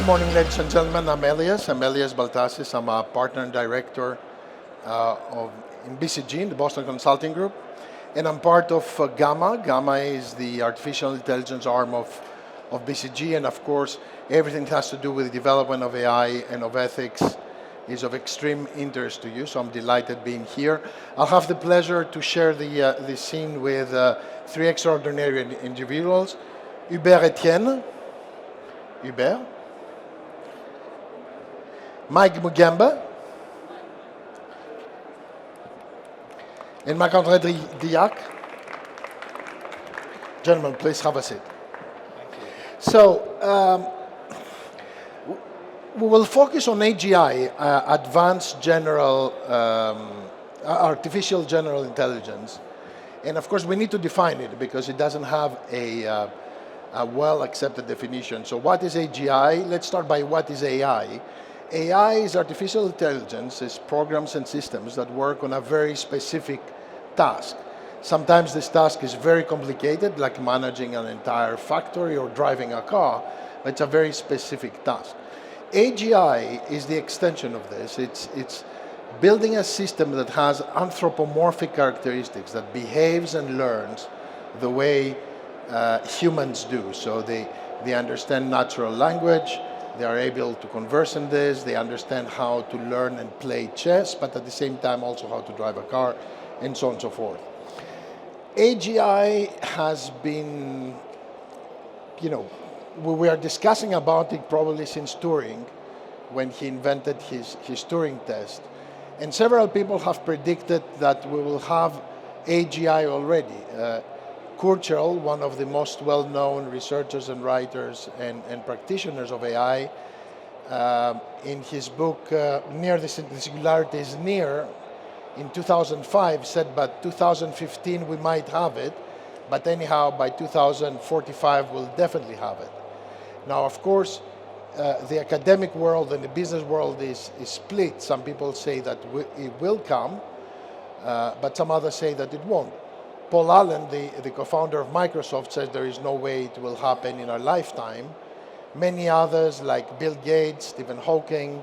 morning, ladies and gentlemen. I'm Elias Baltasis. I'm a partner and director in BCG, in the Boston Consulting Group. And I'm part of Gamma. Gamma is the artificial intelligence arm of BCG. And of course, everything that has to do with the development of AI and of ethics is of extreme interest to you. So I'm delighted being here. I'll have the pleasure to share the scene with three extraordinary individuals. Hubert Etienne. Hubert. Mike Mugemba. And Marc-André Diac. Gentlemen, please have a seat. Thank you. So, we will focus on AGI, Advanced General, Artificial General Intelligence. And of course, we need to define it because it doesn't have a well-accepted definition. So what is AGI? Let's start by what is AI. AI is artificial intelligence, is programs and systems that work on a very specific task. Sometimes this task is very complicated, like managing an entire factory or driving a car, but it's a very specific task. AGI is the extension of this. It's building a system that has anthropomorphic characteristics, that behaves and learns the way humans do. So they understand natural language, they are able to converse in this, they understand how to learn and play chess, but at the same time also how to drive a car, and so on and so forth. AGI has been, we are discussing about it probably since Turing, when he invented his Turing test. And several people have predicted that we will have AGI already. Kurzweil, one of the most well-known researchers and writers and practitioners of AI, in his book, Near the Singularity is Near, in 2005 said, by 2015 we might have it, but anyhow by 2045 we'll definitely have it. Now, of course, the academic world and the business world is split. Some people say that it will come, but some others say that it won't. Paul Allen, the co-founder of Microsoft, says there is no way it will happen in our lifetime. Many others, like Bill Gates, Stephen Hawking,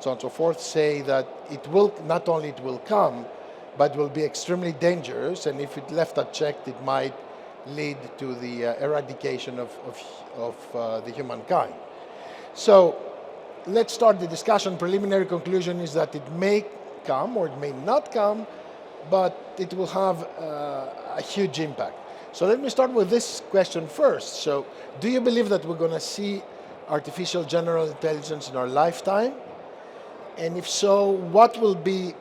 so on and so forth, say that it will, not only it will come, but will be extremely dangerous, and if it left unchecked, it might lead to the eradication of the humankind. So let's start the discussion. Preliminary conclusion is that it may come or it may not come, but it will have a huge impact. So let me start with this question first. So do you believe that we're going to see artificial general intelligence in our lifetime? And if so, what will be,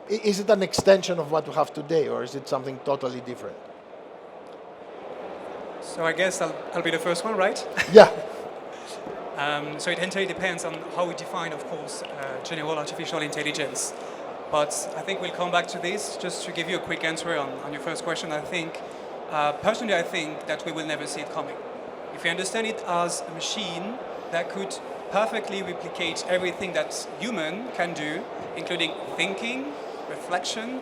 is it an extension of what we have today, or is it something totally different? So I guess I'll be the first one, right? Yeah. So it entirely depends on how we define, of course, general artificial intelligence. But I think we'll come back to this. Just to give you a quick answer on your first question, I think, personally, I think that we will never see it coming. If we understand it as a machine that could perfectly replicate everything that human can do, including thinking, reflection,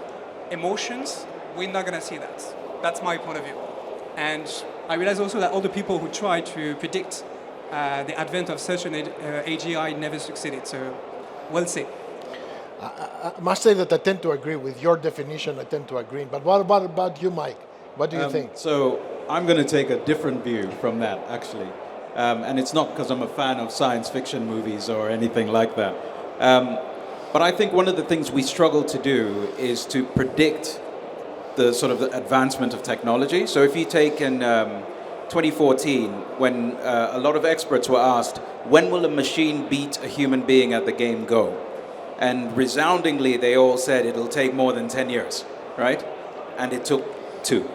emotions, we're not going to see that. That's my point of view. And I realize also that all the people who try to predict the advent of such an AGI never succeeded. So we'll see. I must say that I tend to agree with your definition. I tend to agree. But what about you, Mike? What do you think? So I'm going to take a different view from that, actually. And it's not because I'm a fan of science fiction movies or anything like that. But I think one of the things we struggle to do is to predict the sort of advancement of technology. So if you take in 2014, when a lot of experts were asked, when will a machine beat a human being at the game Go? And resoundingly, they all said it'll take more than 10 years, right? And it took 2.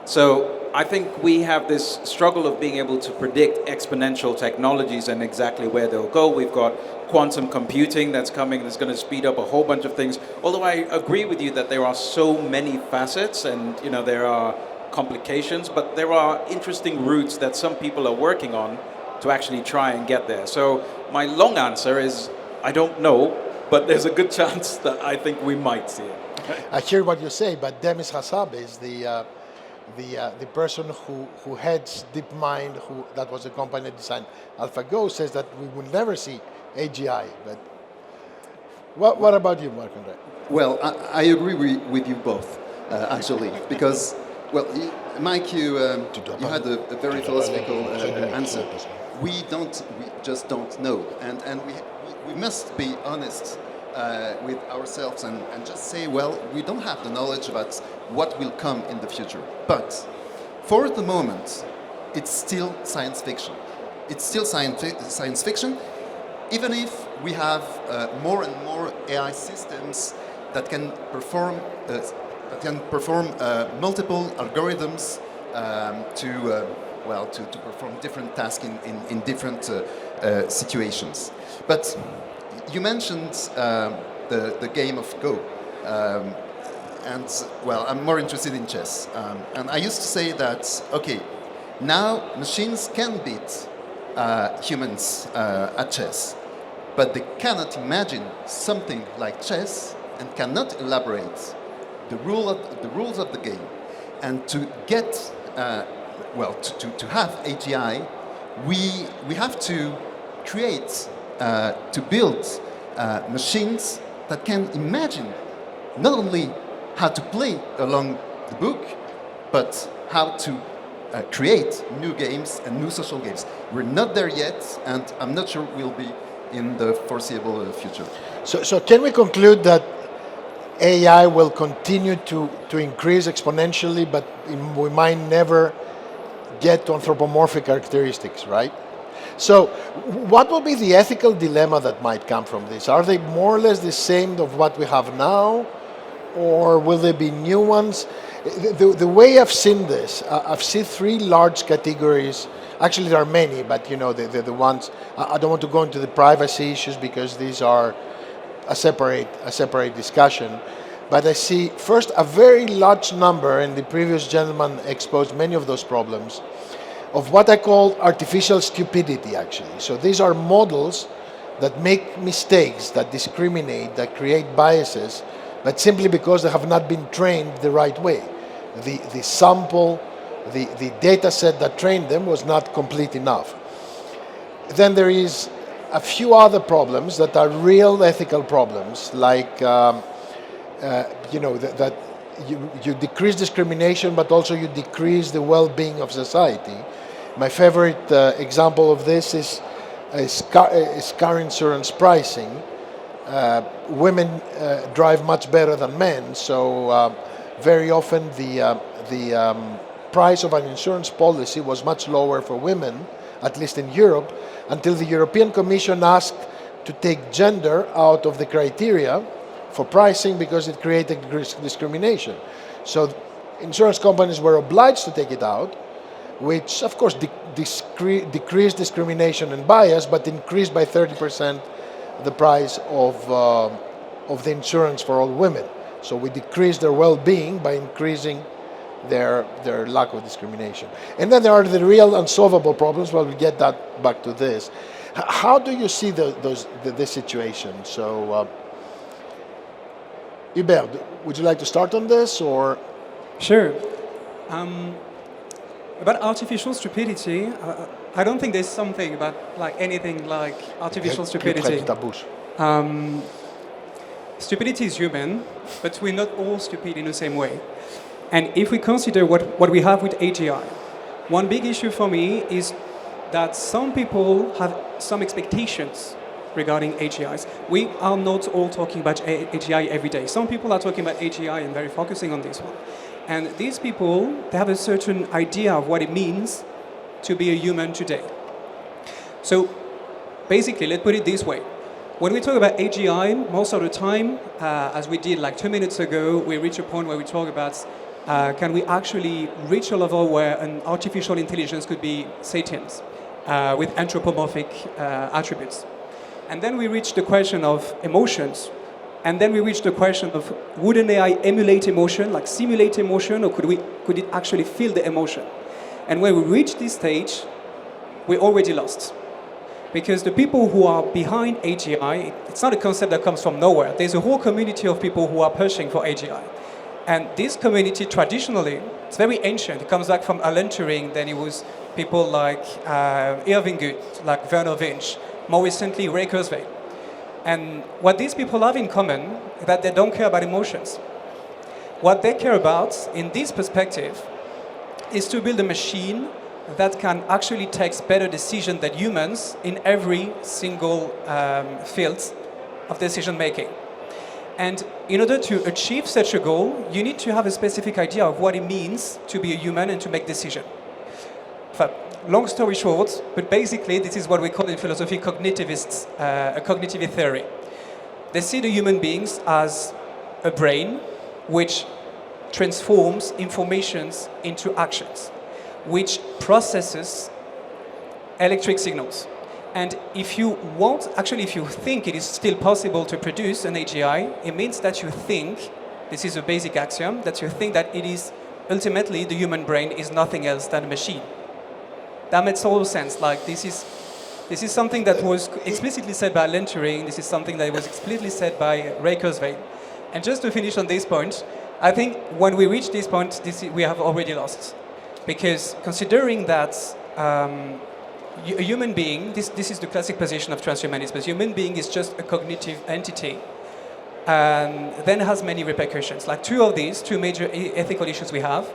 So I think we have this struggle of being able to predict exponential technologies and exactly where they'll go. We've got quantum computing that's coming, that's going to speed up a whole bunch of things. Although I agree with you that there are so many facets and there are complications, but there are interesting routes that some people are working on to actually try and get there. So my long answer is I don't know, but there's a good chance that I think we might see it. I hear what you say, but Demis Hassabis, the the person who heads DeepMind, that was the company that designed AlphaGo, says that we will never see AGI. But what about you, Marc-André? Well, I agree with you both, actually, because, well, Mike, you had a very philosophical answer. We just don't know, and we must be honest with ourselves and just say, well, we don't have the knowledge about what will come in the future. But for the moment, it's still science fiction. It's still science fiction, even if we have more and more AI systems that can perform multiple algorithms to perform different tasks in different situations. But you mentioned the game of Go, and well, I'm more interested in chess. And I used to say that, okay, now machines can beat humans at chess, but they cannot imagine something like chess and cannot elaborate the rules of the game. And to get, to have AGI, we have to create, to build machines that can imagine not only how to play along the book, but how to create new games and new social games. We're not there yet, and I'm not sure we'll be in the foreseeable future. So can we conclude that AI will continue to increase exponentially, but we might never get to anthropomorphic characteristics, right? So what will be the ethical dilemma that might come from this? Are they more or less the same of what we have now, or will there be new ones? The way I've seen this, I've seen three large categories. Actually, there are many, but you know, the ones, I don't want to go into the privacy issues because these are a separate discussion. But I see first a very large number, and the previous gentleman exposed many of those problems, of what I call artificial stupidity, actually. So these are models that make mistakes, that discriminate, that create biases, but simply because they have not been trained the right way. The sample, the data set that trained them was not complete enough. Then there is a few other problems that are real ethical problems, like that you decrease discrimination, but also you decrease the well-being of society. My favorite example of this is car insurance pricing. Women drive much better than men, so very often the price of an insurance policy was much lower for women, at least in Europe, until the European Commission asked to take gender out of the criteria for pricing because it created discrimination. So insurance companies were obliged to take it out, which of course decreased discrimination and bias, but increased by 30% the price of the insurance for all women. So we decreased their well-being by increasing their lack of discrimination. And then there are the real unsolvable problems. Well, we get that back to this. How do you see this situation? So, Hubert, would you like to start on this, or? Sure. About artificial stupidity, I don't think there's something about like anything like artificial stupidity. Stupidity is human, but we're not all stupid in the same way. And if we consider what we have with AGI, one big issue for me is that some people have some expectations regarding AGIs. We are not all talking about AGI every day. Some people are talking about AGI and very focusing on this one. And these people, they have a certain idea of what it means to be a human today. So basically, let's put it this way. When we talk about AGI, most of the time, as we did like 2 minutes ago, we reach a point where we talk about can we actually reach a level where an artificial intelligence could be sentient with anthropomorphic attributes. And then we reach the question of emotions. And then we reach the question of would an AI emulate emotion, like simulate emotion, or could it actually feel the emotion? And when we reach this stage, we're already lost. Because the people who are behind AGI, it's not a concept that comes from nowhere. There's a whole community of people who are pushing for AGI. And this community traditionally, it's very ancient. It comes back from Alan Turing, then it was people like Irving Good, like Werner Winch, more recently Ray Kurzweil. And what these people have in common is that they don't care about emotions. What they care about, in this perspective, is to build a machine that can actually take better decisions than humans in every single field of decision making. And in order to achieve such a goal, you need to have a specific idea of what it means to be a human and to make decisions. Long story short, but basically this is what we call in philosophy cognitivists, a cognitive theory. They see the human beings as a brain which transforms informations into actions, which processes electric signals. And if you think it is still possible to produce an AGI, it means that you think, this is a basic axiom, that you think that it is ultimately the human brain is nothing else than a machine. That makes total sense. Like this is something that was explicitly said by Alan Turing. This is something that was explicitly said by Ray Kurzweil. And just to finish on this point, I think when we reach this point, we have already lost, because considering that a human being, this is the classic position of transhumanism. A human being is just a cognitive entity, and then has many repercussions. Like two major ethical issues we have,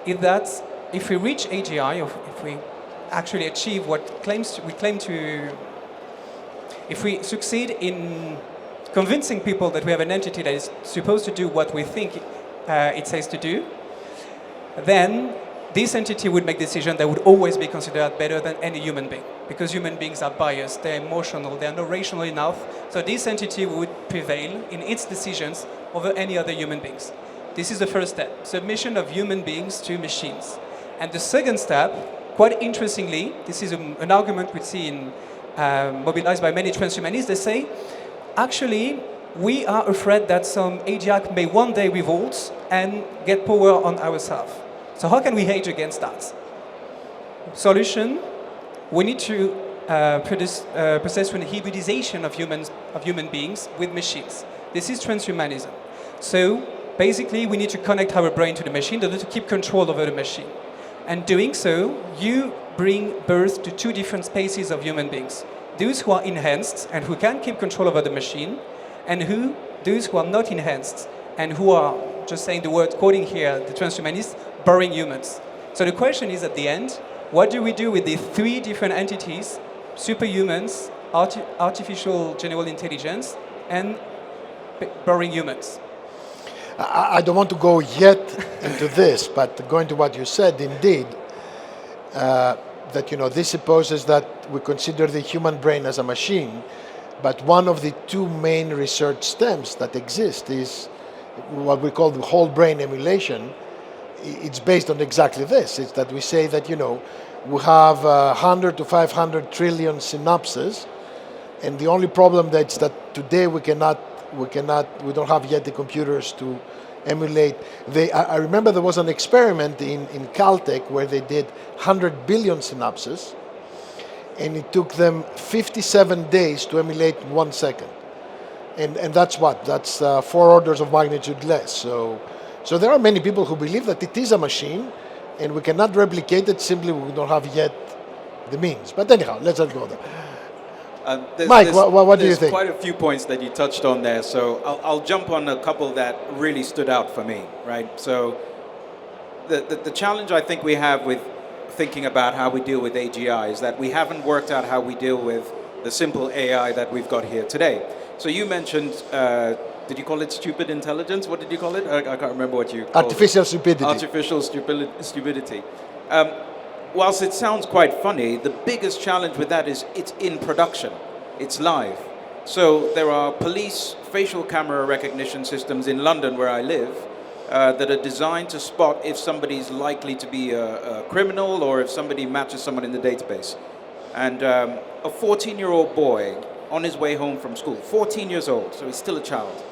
is that if we reach AGI, or if we actually achieve what we claim to, if we succeed in convincing people that we have an entity that is supposed to do what we think it says to do, then this entity would make decisions that would always be considered better than any human being, because human beings are biased, they're emotional, they're not rational enough, so this entity would prevail in its decisions over any other human beings. This is the first step, submission of human beings to machines. And the second step, quite interestingly, this is an argument we see mobilized by many transhumanists. They say, actually, we are afraid that some AGI may one day revolt and get power on ourselves. So how can we hedge against that? Solution, we need to process an hybridization of human beings with machines. This is transhumanism. So basically, we need to connect our brain to the machine in order to keep control over the machine. And doing so, you bring birth to two different species of human beings. Those who are enhanced and who can keep control over the machine, and those who are not enhanced and who are, just saying the word, quoting here, the transhumanists, boring humans. So the question is at the end, what do we do with the three different entities, superhumans, artificial general intelligence, and boring humans? I don't want to go yet into this, but going to what you said, indeed, that this supposes that we consider the human brain as a machine, but one of the two main research stems that exist is what we call the whole brain emulation. It's based on exactly this. It's that we say that we have 100 to 500 trillion synapses, and the only problem that's that today we don't have yet the computers to emulate. I remember there was an experiment in Caltech where they did 100 billion synapses, and it took them 57 days to emulate 1 second. And that's what? That's 4 orders of magnitude less. So there are many people who believe that it is a machine, and we cannot replicate it, simply we don't have yet the means. But anyhow, let's not go there. Mike, what do you think? There's quite a few points that you touched on there, so I'll jump on a couple that really stood out for me, right? So the challenge I think we have with thinking about how we deal with AGI is that we haven't worked out how we deal with the simple AI that we've got here today. So you mentioned, did you call it stupid intelligence? What did you call it? I can't remember what you called Artificial stupidity. Artificial stupidity. Whilst it sounds quite funny, the biggest challenge with that is it's in production. It's live. So there are police facial camera recognition systems in London, where I live, that are designed to spot if somebody's likely to be a criminal or if somebody matches someone in the database. And a 14-year-old boy on his way home from school, 14 years old, so he's still a child,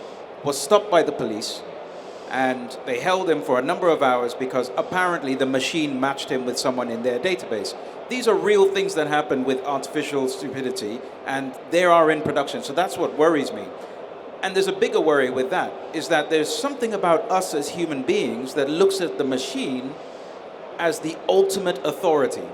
was stopped by the police, and they held him for a number of hours because apparently the machine matched him with someone in their database. These are real things that happen with artificial stupidity, and they are in production, so that's what worries me. And there's a bigger worry with that, is that there's something about us as human beings that looks at the machine as the ultimate authority.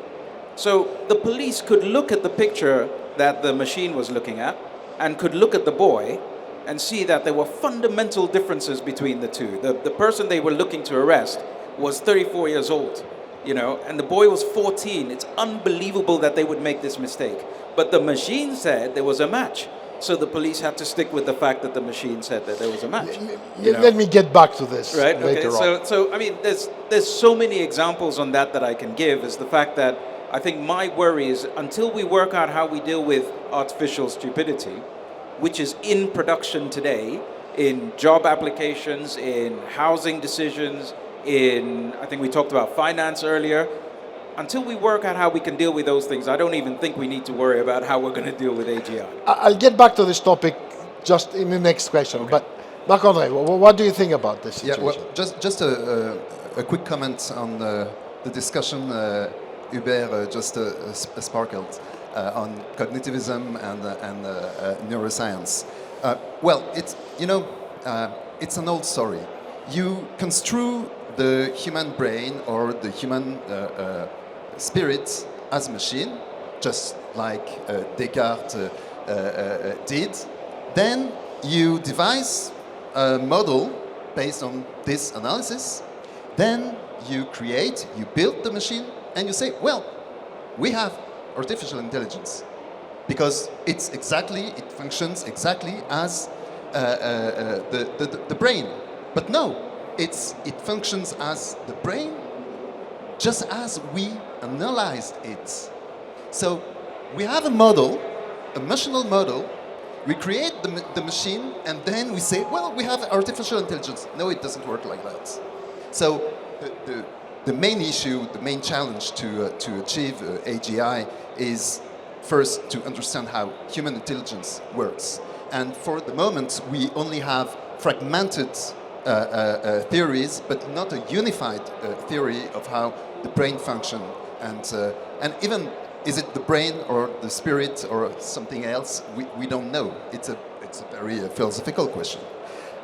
So the police could look at the picture that the machine was looking at and could look at the boy and see that there were fundamental differences between the two. The person they were looking to arrest was 34 years old, you know, and the boy was 14. It's unbelievable that they would make this mistake. But the machine said there was a match. So the police had to stick with the fact that the machine said that there was a match. Let me get back to this right? later on. So I mean, there's so many examples on that I can give. Is the fact that I think my worry is until we work out how we deal with artificial stupidity, which is in production today, in job applications, in housing decisions, I think we talked about finance earlier. Until we work out how we can deal with those things, I don't even think we need to worry about how we're going to deal with AGI. I'll get back to this topic just in the next question. Okay. But Marc-André, what do you think about this situation? Yeah, well, just a quick comment on the discussion Hubert just sparkled on cognitivism and neuroscience. Well, it's an old story. You construe the human brain or the human spirit as a machine, just like Descartes did. Then you devise a model based on this analysis. Then you build the machine, and you say, well, we have artificial intelligence because it functions exactly as the brain. But no, it functions as the brain just as we analyzed it. So we have a model, a machine model. We create the machine, and then we say, well, we have artificial intelligence. No, it doesn't work like that. So the main issue, the main challenge to achieve AGI is first to understand how human intelligence works. And for the moment, we only have fragmented theories, but not a unified theory of how the brain functions. And even, is it the brain or the spirit or something else? We don't know. It's a very philosophical question.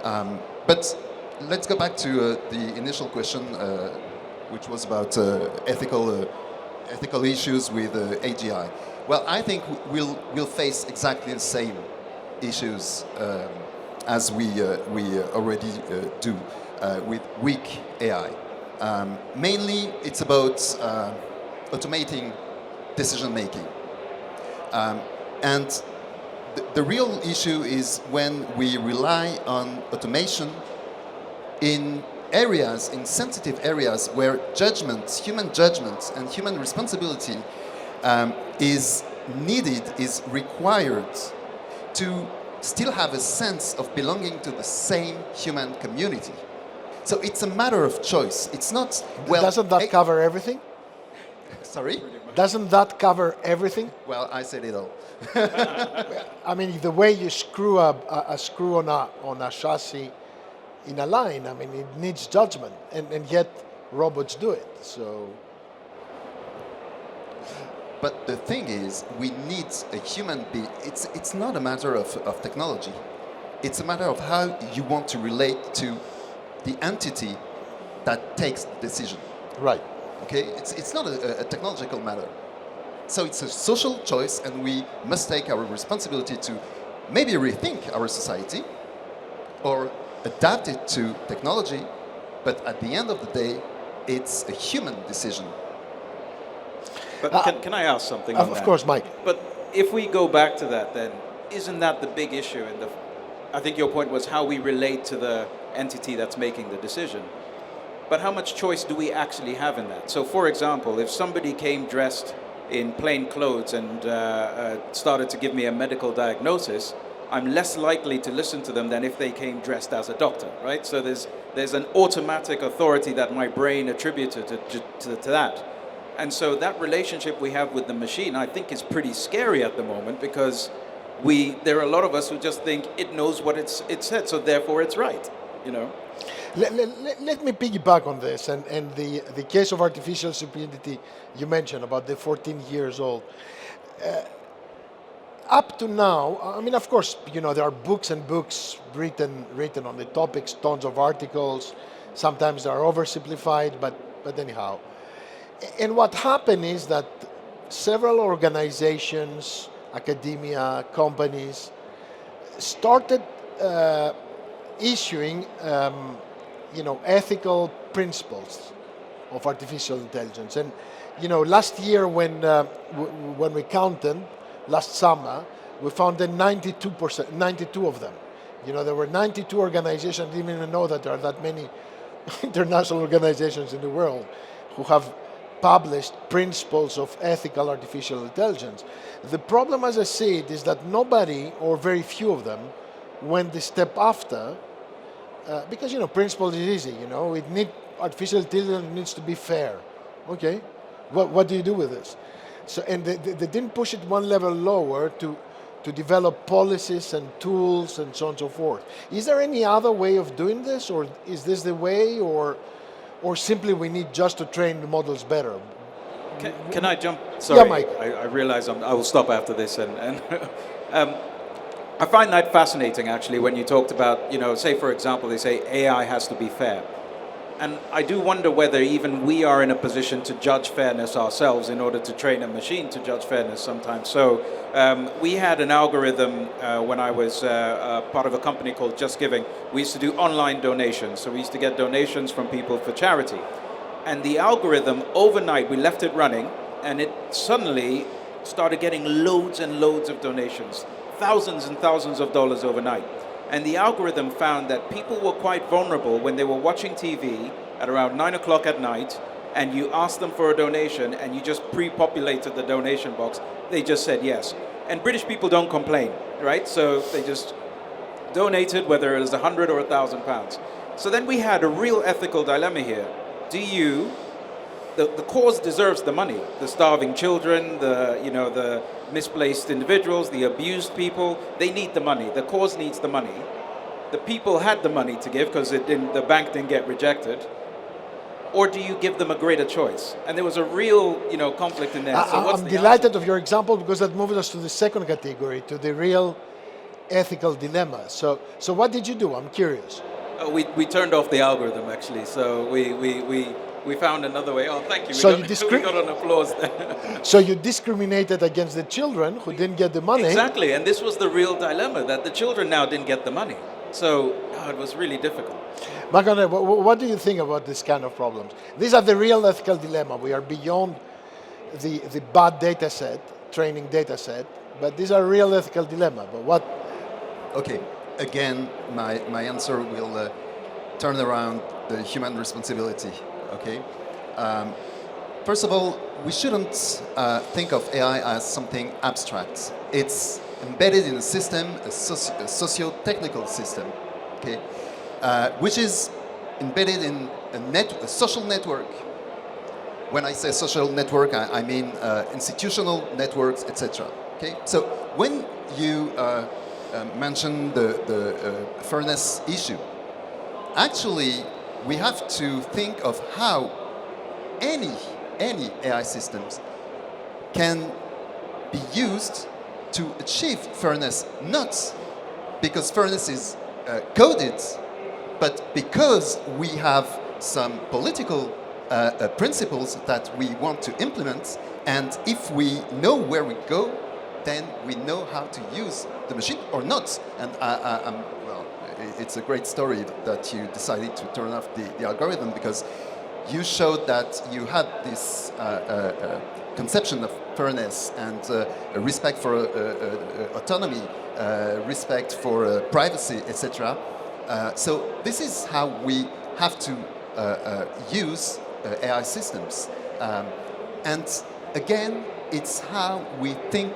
But let's go back to the initial question, which was about ethical issues with AGI. Well, I think we'll face exactly the same issues as we already do with weak AI. Mainly, it's about automating decision making. And the real issue is when we rely on automation in sensitive areas where human judgment and human responsibility is needed, is required to still have a sense of belonging to the same human community. So it's a matter of choice. It's not, well... Doesn't that cover everything? Sorry? Doesn't that cover everything? Well, I said it all. I mean, the way you screw a screw on a chassis in a line, I mean, it needs judgment, and yet robots do it, so... But the thing is, we need a human being. It's not a matter of technology. It's a matter of how you want to relate to the entity that takes the decision. Right. Okay? It's not a technological matter. So it's a social choice, and we must take our responsibility to maybe rethink our society or adapt it to technology, but at the end of the day, it's a human decision. But can I ask something on that? Of course, Mike. But if we go back to that, then isn't that the big issue? I think your point was how we relate to the entity that's making the decision. But how much choice do we actually have in that? So, for example, if somebody came dressed in plain clothes and started to give me a medical diagnosis, I'm less likely to listen to them than if they came dressed as a doctor, right? So there's an automatic authority that my brain attributed to that. And so that relationship we have with the machine, I think, is pretty scary at the moment, because there are a lot of us who just think it knows what it said, so therefore it's right, you know? Let me piggyback on this, and the case of artificial stupidity you mentioned about the 14 years old. up to now, I mean, of course, there are books and books written on the topics, tons of articles. Sometimes they are oversimplified, but anyhow. And what happened is that several organizations, academia, companies, started issuing, ethical principles of artificial intelligence. And last year when we counted, last summer, we found that 92 of them. There were 92 organizations. I didn't even know that there are that many international organizations in the world who have published principles of ethical artificial intelligence. The problem, as I see it, is that nobody, or very few of them, went the step after, because principles is easy. Artificial intelligence needs to be fair. Okay, what do you do with this? So, and they didn't push it one level lower to develop policies and tools and so on and so forth. Is there any other way of doing this, or is this the way, or simply we need just to train the models better? Can I jump? Sorry, yeah, Mike. I realize I will stop after this, and I find that fascinating actually when you talked about, say for example, they say AI has to be fair. And I do wonder whether even we are in a position to judge fairness ourselves in order to train a machine to judge fairness sometimes. So we had an algorithm when I was part of a company called Just Giving. We used to do online donations. So we used to get donations from people for charity. And the algorithm, overnight, we left it running, and it suddenly started getting loads and loads of donations, thousands and thousands of dollars overnight. And the algorithm found that people were quite vulnerable when they were watching TV at around 9 o'clock at night, and you asked them for a donation and you just pre-populated the donation box. They just said yes. And British people don't complain, right? So they just donated, whether it was 100 or 1,000 pounds. So then we had a real ethical dilemma here. The cause deserves the money. The starving children, the misplaced individuals, the abused people, they need the money. The cause needs the money. The people had the money to give because the bank didn't get rejected. Or do you give them a greater choice? And there was a real, conflict in there. So I'm delighted of your example, because that moves us to the second category, to the real ethical dilemma. So what did you do? I'm curious. We turned off the algorithm actually. So we found another way. Oh, thank you. We got an applause there. So you discriminated against the children who didn't get the money. Exactly, and this was the real dilemma, that the children now didn't get the money. So it was really difficult. Magane, what do you think about this kind of problems? These are the real ethical dilemma. We are beyond the bad data set, training data set, but these are real ethical dilemma. But what? Okay, again, my answer will turn around the human responsibility. Okay. First of all, we shouldn't think of AI as something abstract. It's embedded in a system, a socio-technical system, okay, which is embedded in a social network. When I say social network, I mean institutional networks, etc. Okay. So when you mention the fairness issue, actually, we have to think of how any AI systems can be used to achieve fairness, not because fairness is coded, but because we have some political principles that we want to implement, and if we know where we go, then we know how to use the machine or not. And it's a great story that you decided to turn off the algorithm, because you showed that you had this conception of fairness and respect for autonomy, respect for privacy, etc. So this is how we have to use AI systems. And again, it's how we think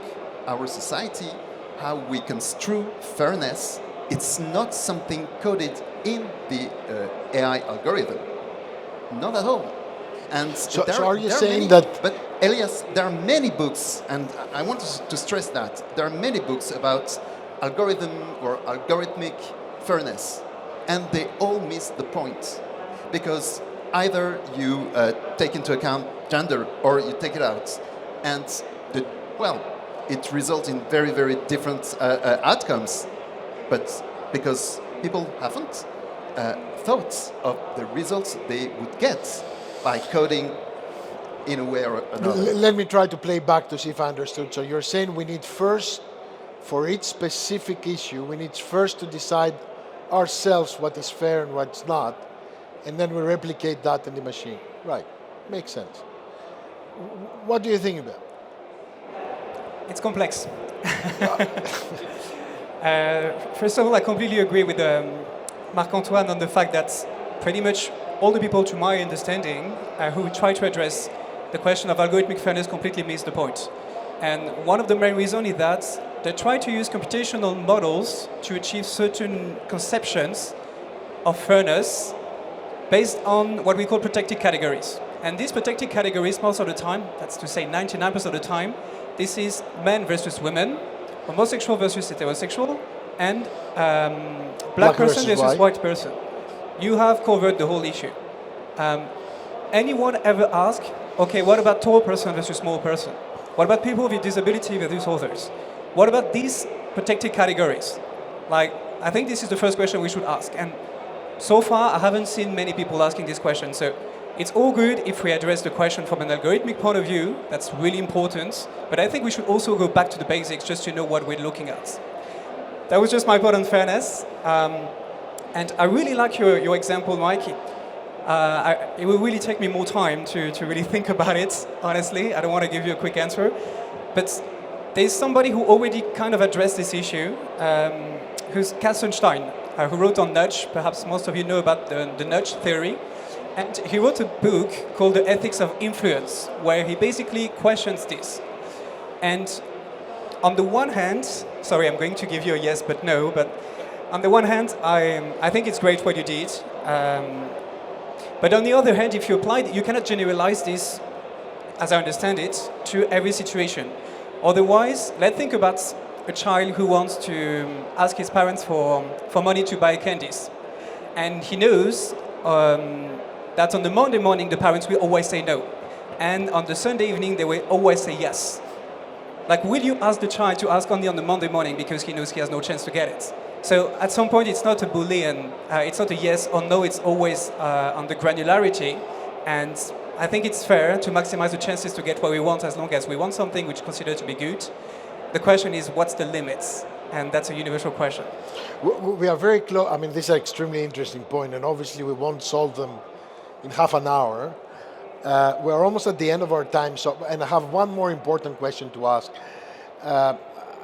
our society, how we construe fairness. It's not something coded in the AI algorithm. Not at all. And so are you saying that... But Elias, there are many books, and I want to stress that. There are many books about algorithm or algorithmic fairness, and they all miss the point. Because either you take into account gender or you take it out. And it results in very, very different outcomes, but because people haven't thought of the results they would get by coding in a way or another. Let me try to play back to see if I understood. So you're saying we need first, for each specific issue, we need first to decide ourselves what is fair and what's not, and then we replicate that in the machine. Right, makes sense. What do you think about it? It's complex. First of all, I completely agree with Marc-Antoine on the fact that pretty much all the people, to my understanding, who try to address the question of algorithmic fairness completely miss the point. And one of the main reasons is that they try to use computational models to achieve certain conceptions of fairness based on what we call protected categories. And these protected categories, most of the time, that's to say 99% of the time, this is men versus women, homosexual versus heterosexual, and black person versus white person. You have covered the whole issue. Anyone ever ask, okay, what about tall person versus small person? What about people with disability versus others? What about these protected categories? Like, I think this is the first question we should ask. And so far, I haven't seen many people asking this question. So it's all good if we address the question from an algorithmic point of view. That's really important. But I think we should also go back to the basics just to know what we're looking at. That was just my point on fairness. And I really like your example, Mikey. It will really take me more time to really think about it, honestly. I don't want to give you a quick answer. But there's somebody who already kind of addressed this issue, who's Kassenstein, who wrote on nudge. Perhaps most of you know about the nudge theory. And he wrote a book called The Ethics of Influence, where he basically questions this. And on the one hand, sorry, I'm going to give you a yes but no, but on the one hand, I think it's great what you did. But on the other hand, if you apply it, you cannot generalize this, as I understand it, to every situation. Otherwise, let's think about a child who wants to ask his parents for money to buy candies. And he knows that on the Monday morning, the parents will always say no. And on the Sunday evening, they will always say yes. Like, will you ask the child to ask only on the Monday morning because he knows he has no chance to get it? So at some point, it's not a Boolean, it's not a yes or no, it's always on the granularity. And I think it's fair to maximize the chances to get what we want as long as we want something which is considered to be good. The question is, what's the limits? And that's a universal question. We are very close. I mean, this is an extremely interesting point, and obviously we won't solve them in half an hour. We're almost at the end of our time, and I have one more important question to ask.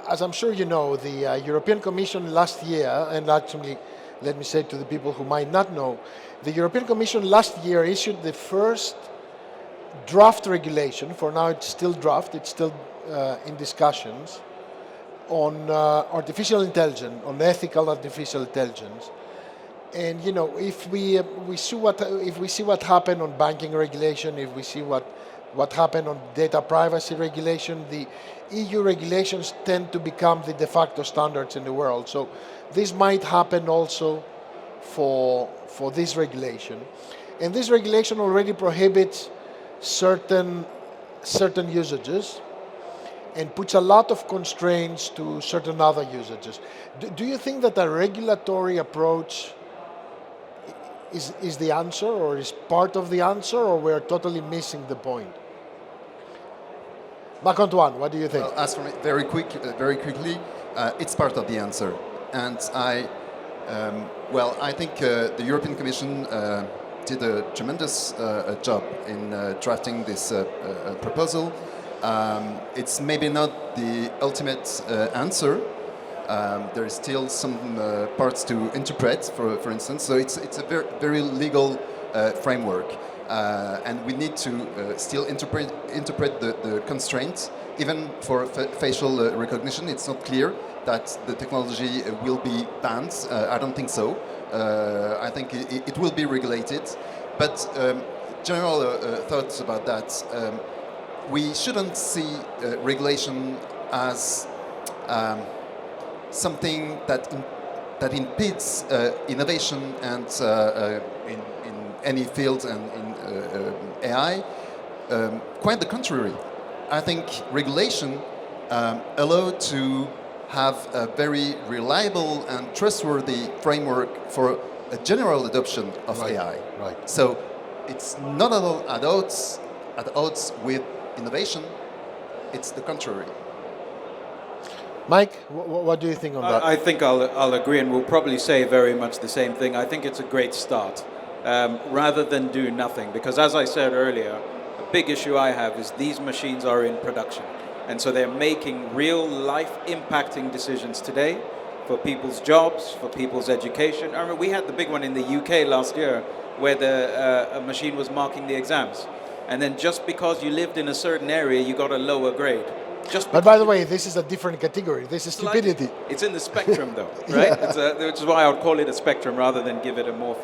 As I'm sure you know, the European Commission last year, and actually, let me say to the people who might not know, the European Commission last year issued the first draft regulation. For now, it's still draft, it's still in discussions, on artificial intelligence, on ethical artificial intelligence. And you know, if we see what happened on banking regulation, if we see what happened on data privacy regulation, the EU regulations tend to become the de facto standards in the world. So this might happen also for this regulation. And this regulation already prohibits certain usages and puts a lot of constraints to certain other usages. Do you think that a regulatory approach is the answer, or is part of the answer, or we're totally missing the point? Marc-Antoine, what do you think? Well, as for me, very quickly, it's part of the answer. And I think the European Commission did a tremendous job in drafting this proposal. It's maybe not the ultimate answer. There is still some parts to interpret, for instance. So it's a very legal framework, and we need to still interpret the constraints. Even for facial recognition, it's not clear that the technology will be banned. I don't think so. I think it will be regulated. But general thoughts about that. We shouldn't see regulation as something that impedes innovation and in any field and in AI. Quite the contrary. I think regulation allow to have a very reliable and trustworthy framework for a general adoption of AI. Right. So it's not at all at odds with innovation. It's the contrary. Mike, what do you think on that? I think I'll agree, and we'll probably say very much the same thing. I think it's a great start, rather than do nothing. Because as I said earlier, a big issue I have is these machines are in production. And so they're making real life impacting decisions today for people's jobs, for people's education. I mean, we had the big one in the UK last year where a machine was marking the exams. And then just because you lived in a certain area, you got a lower grade. But by the way, this is a different category. This is stupidity. It's in the spectrum, though, right? Which is why I would call it a spectrum rather than give it a more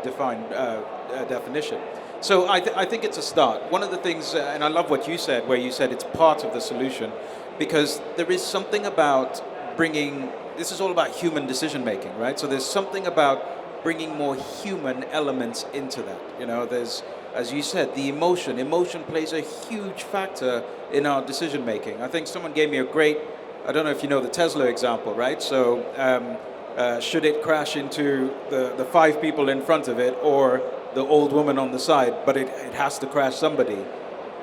defined definition. So I think it's a start. One of the things, and I love what you said, where you said it's part of the solution, because there is something about bringing, this is all about human decision making, right? So there's something about bringing more human elements into that. You know, there's, as you said, the emotion. Emotion plays a huge factor in our decision making. I think someone gave me a great, I don't know if you know the Tesla example, right? So should it crash into the 5 people in front of it or the old woman on the side, but it has to crash somebody.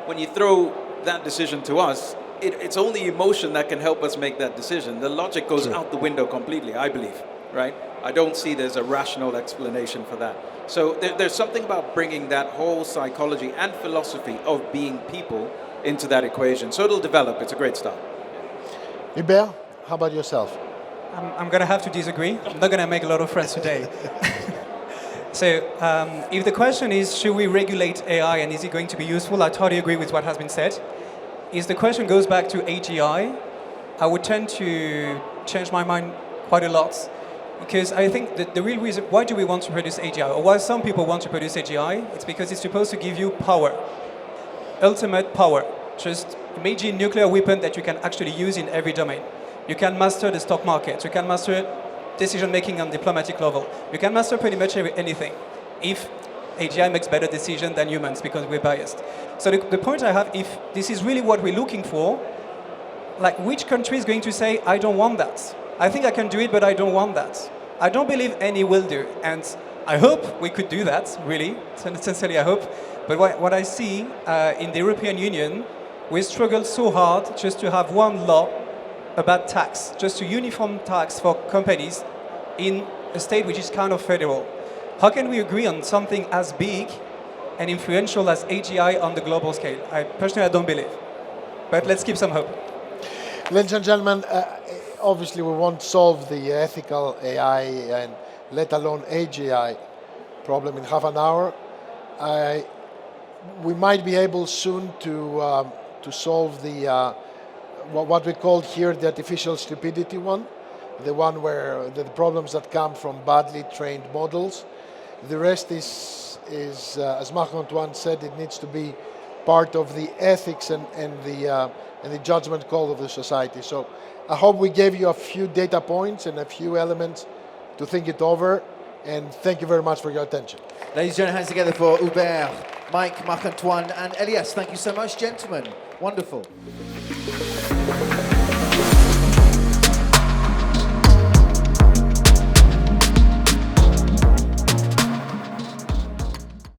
When you throw that decision to us, it's only emotion that can help us make that decision. The logic goes out the window completely, I believe, right? I don't see there's a rational explanation for that. So there's something about bringing that whole psychology and philosophy of being people into that equation. So it'll develop. It's a great start. Hubert, how about yourself? I'm going to have to disagree. I'm not going to make a lot of friends today. So if the question is, should we regulate AI and is it going to be useful? I totally agree with what has been said. If the question goes back to AGI, I would tend to change my mind quite a lot. Because I think that the real reason, why do we want to produce AGI? Or why some people want to produce AGI? It's because it's supposed to give you power. Ultimate power. Just imagine a nuclear weapon that you can actually use in every domain. You can master the stock market. You can master decision-making on diplomatic level. You can master pretty much anything if AGI makes better decisions than humans because we're biased. So the point I have, if this is really what we're looking for, like which country is going to say, I don't want that? I think I can do it, but I don't want that. I don't believe any will do. And I hope we could do that, really. Sincerely, I hope. But what I see in the European Union, we struggle so hard just to have one law about tax, just a uniform tax for companies in a state which is kind of federal. How can we agree on something as big and influential as AGI on the global scale? I don't believe. But let's keep some hope. Ladies and gentlemen, obviously we won't solve the ethical AI and let alone AGI problem in half an hour. We might be able soon to solve the what we call here the artificial stupidity one, the one where the problems that come from badly trained models. The rest is as Marc-Antoine said, it needs to be part of the ethics and the judgment call of the society. So I hope we gave you a few data points and a few elements to think it over, and thank you very much for your attention. Ladies and gentlemen, hands together for Hubert, Mike, Marc-Antoine and Elias. Thank you so much, gentlemen. Wonderful.